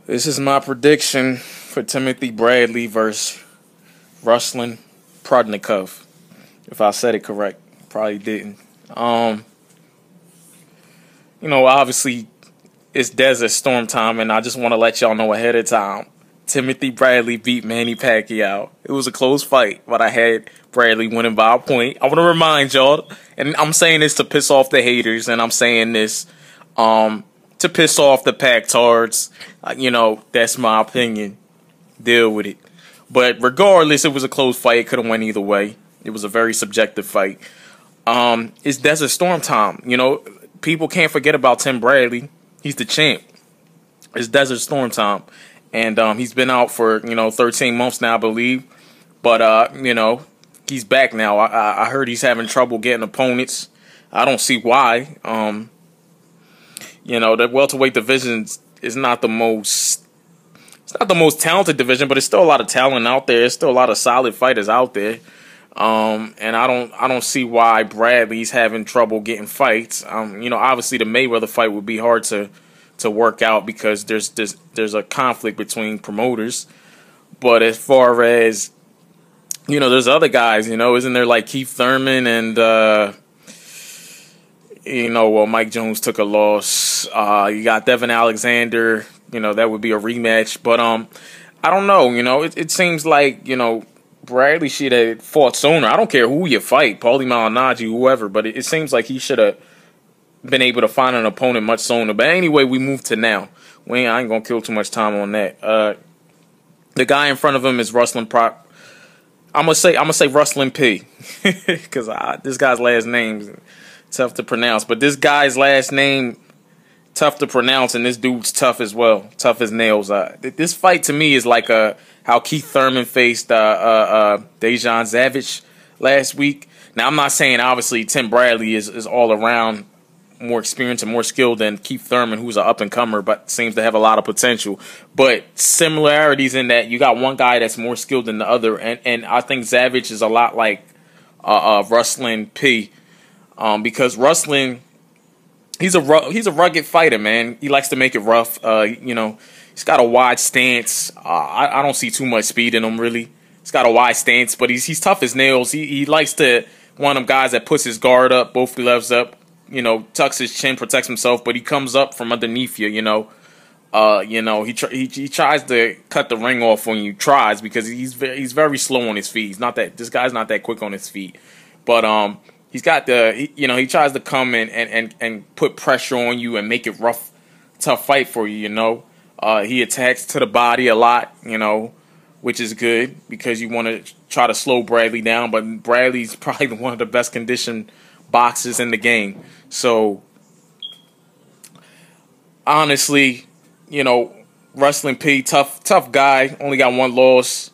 This is my prediction for Timothy Bradley versus Ruslan Provodnikov. If I said it correct, probably didn't. Obviously it's Desert Storm time, and I just want to let y'all know ahead of time. Timothy Bradley beat Manny Pacquiao. It was a close fight, but I had Bradley winning by a point. I want to remind y'all, and I'm saying this to piss off the haters, and I'm saying this to piss off the Pac-tards. That's my opinion. Deal with it. But regardless, it was a close fight. It could have went either way. It was a very subjective fight. It's Desert Storm time. People can't forget about Tim Bradley. He's the champ. It's Desert Storm time. And he's been out for, 13 months now, I believe. But, he's back now. I heard he's having trouble getting opponents. I don't see why. The welterweight division is not the most... It's not the most talented division, but it's still a lot of talent out there. There's still a lot of solid fighters out there. And I don't see why Bradley's having trouble getting fights. Obviously the Mayweather fight would be hard to work out because there's a conflict between promoters. But as far as there's other guys, isn't there like Keith Thurman and Mike Jones took a loss. You got Devin Alexander, that would be a rematch. But I don't know, it seems like, Bradley should have fought sooner. I don't care who you fight, Paulie Malignaggi, whoever, but it seems like he should have been able to find an opponent much sooner. But anyway, we move to now. I ain't gonna kill too much time on that. The guy in front of him is Ruslan I'm gonna say Ruslan P, because this guy's last name's tough to pronounce. But this guy's last name tough to pronounce, and this dude's tough as well, tough as nails. This fight to me is like how Keith Thurman faced Dejan Zavich last week. Now I'm not saying obviously Tim Bradley is all around more experienced and more skilled than Keith Thurman, who's an up-and-comer, but seems to have a lot of potential. But similarities in that you got one guy that's more skilled than the other, and I think Zavich is a lot like Ruslan P, because Ruslan, he's a rugged fighter, man. He likes to make it rough. He's got a wide stance. I don't see too much speed in him, really. He's got a wide stance, but he's tough as nails. He likes to, one of them guys that puts his guard up, both gloves up, tucks his chin, protects himself, but he comes up from underneath you, he tries to cut the ring off when you tries, because he's very slow on his feet. This guy's not that quick on his feet, but he's got he tries to come and put pressure on you and make it rough, tough fight for you. He attacks to the body a lot, which is good because you want to try to slow Bradley down, but Bradley's probably one of the best conditioned boxers in the game. So honestly, Ruslan P, tough guy, only got one loss.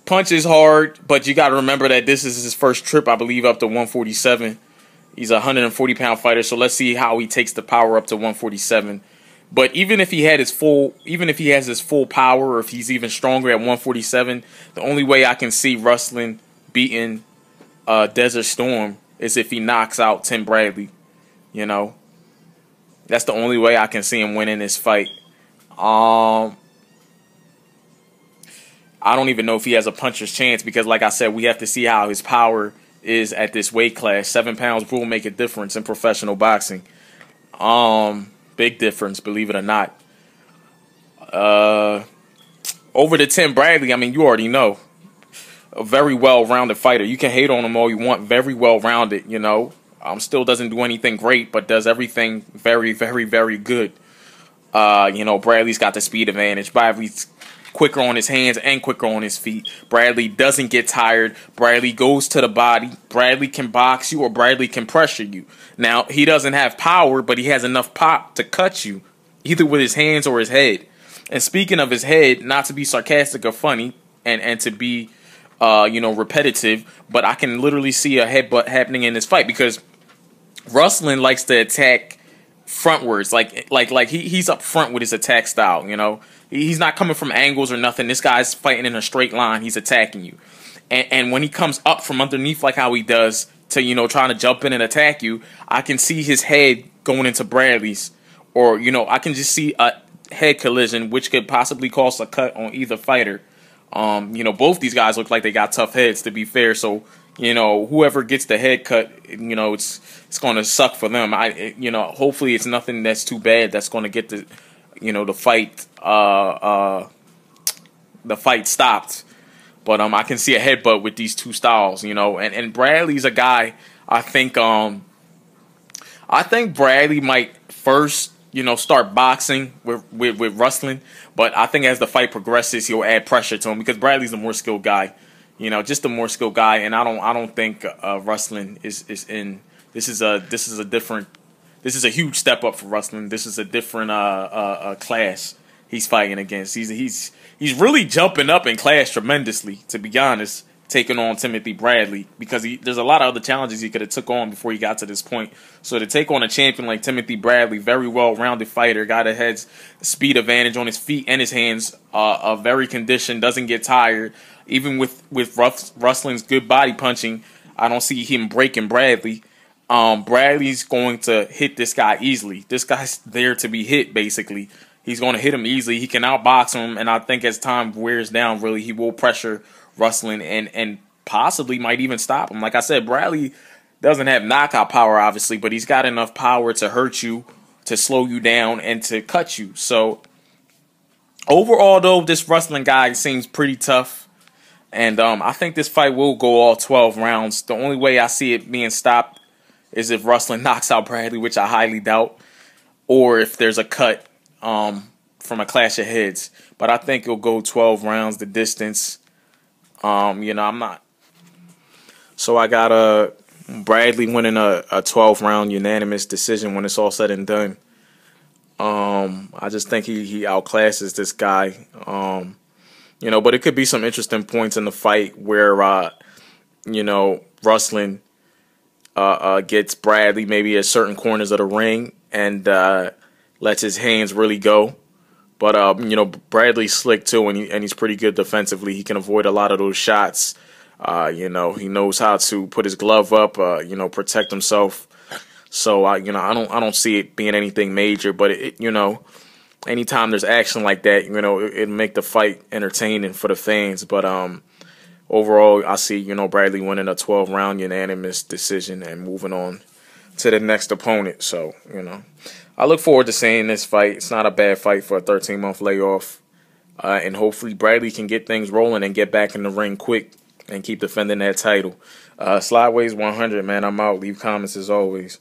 Punches hard, but you got to remember that this is his first trip, I believe, up to 147. He's a 140-pound fighter, so let's see how he takes the power up to 147. But even if he has his full power, or if he's even stronger at 147, the only way I can see Ruslan beating Desert Storm is if he knocks out Tim Bradley. That's the only way I can see him winning this fight. I don't even know if he has a puncher's chance, because like I said, we have to see how his power is at this weight class. 7 pounds will make a difference in professional boxing. Big difference, believe it or not. Over to Tim Bradley, you already know. A very well-rounded fighter. You can hate on him all you want. Very well-rounded, Still doesn't do anything great, but does everything very, very, very good. Bradley's got the speed advantage. Bradley's quicker on his hands and quicker on his feet. Bradley doesn't get tired. Bradley goes to the body. Bradley can box you, or Bradley can pressure you. Now, he doesn't have power, but he has enough pop to cut you, either with his hands or his head. And speaking of his head, not to be sarcastic or funny, and to be repetitive, but I can literally see a headbutt happening in this fight, because Ruslan likes to attack frontwards, like he's up front with his attack style. He's not coming from angles or nothing. This guy's fighting in a straight line. He's attacking you, and when he comes up from underneath, like how he does, to trying to jump in and attack you, I can see his head going into Bradley's, or I can just see a head collision, which could possibly cause a cut on either fighter. Both these guys look like they got tough heads, to be fair. So, whoever gets the head cut, it's going to suck for them. Hopefully it's nothing that's too bad that's going to get the fight stopped. But I can see a headbutt with these two styles, and Bradley's a guy. I think Bradley might first, start boxing with Ruslan, but I think as the fight progresses, he'll add pressure to him because Bradley's the more skilled guy, just the more skilled guy, and I don't think Ruslan is in. This is a huge step up for Ruslan. This is a different class he's fighting against. He's really jumping up in class tremendously, to be honest, taking on Timothy Bradley, because there's a lot of other challenges he could have took on before he got to this point. So to take on a champion like Timothy Bradley, very well-rounded fighter, guy that has speed advantage on his feet and his hands, very conditioned, doesn't get tired. Even with Ruslan's good body punching, I don't see him breaking Bradley. Bradley's going to hit this guy easily. This guy's there to be hit, basically. He's going to hit him easily. He can outbox him, and I think as time wears down, really, he will pressure Ruslan and possibly might even stop him. Like I said, Bradley doesn't have knockout power, obviously, but he's got enough power to hurt you, to slow you down, and to cut you. So overall, though, this Ruslan guy seems pretty tough, and I think this fight will go all 12 rounds. The only way I see it being stopped is if Ruslan knocks out Bradley, which I highly doubt, or if there's a cut from a clash of heads. But I think it'll go 12 rounds, the distance. I'm not. So I got Bradley winning a 12-round unanimous decision when it's all said and done. I just think he outclasses this guy. But it could be some interesting points in the fight where Ruslan gets Bradley maybe at certain corners of the ring and lets his hands really go. But Bradley's slick too, and he's pretty good defensively. He can avoid a lot of those shots. He knows how to put his glove up, protect himself. So I don't see it being anything major. But anytime there's action like that, it'll make the fight entertaining for the fans. But overall, I see Bradley winning a 12-round unanimous decision and moving on to the next opponent. So I look forward to seeing this fight. It's not a bad fight for a 13-month layoff. And hopefully Bradley can get things rolling and get back in the ring quick and keep defending that title. Slideways 100, man. I'm out. Leave comments as always.